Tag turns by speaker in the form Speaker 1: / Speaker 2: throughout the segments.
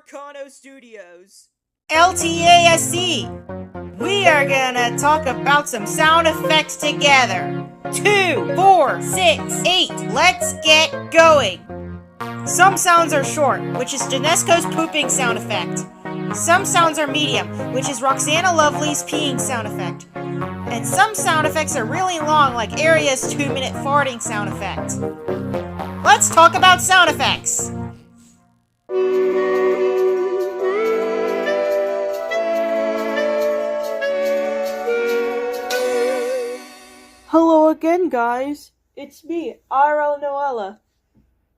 Speaker 1: Arcano Studios.
Speaker 2: LTASC. We are gonna talk about some sound effects together. 2, 4, 6, 8. Let's get going. Some sounds are short, which is Janesco's pooping sound effect. Some sounds are medium, which is Roxana Lovely's peeing sound effect. And some sound effects are really long, like Aria's 2-minute farting sound effect. Let's talk about sound effects.
Speaker 1: Hello again, guys. It's me, IRL Noella.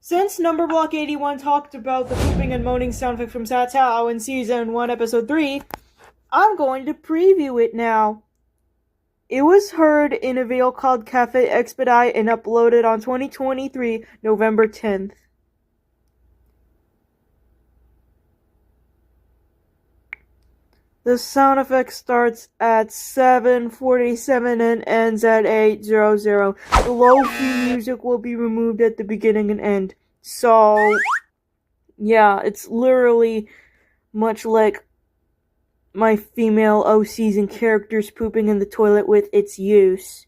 Speaker 1: Since Numberblock 81 talked about the pooping and moaning sound effect from Satou in Season 1, Episode 3, I'm going to preview it now. It was heard in a video called Cafe Expedite and uploaded on 2023, November 10th. The sound effect starts at 7:47 and ends at 8:00. The lofi music will be removed at the beginning and end. So, yeah, it's literally much like my female OCs and characters pooping in the toilet with its use.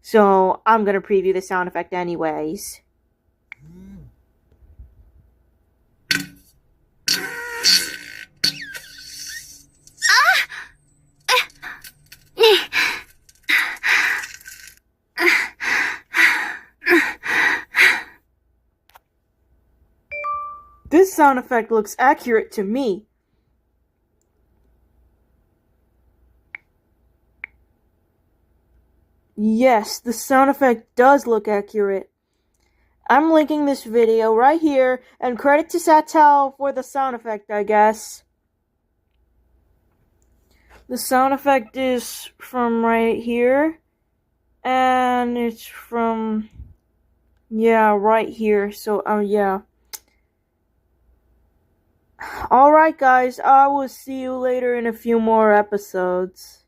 Speaker 1: So, I'm gonna preview the sound effect anyways. This sound effect looks accurate to me. Yes, the sound effect does look accurate. I'm linking this video right here, and credit to Satou for the sound effect, I guess. The sound effect is from right here, and it's from, yeah, right here, so, yeah. Alright guys, I will see you later in a few more episodes.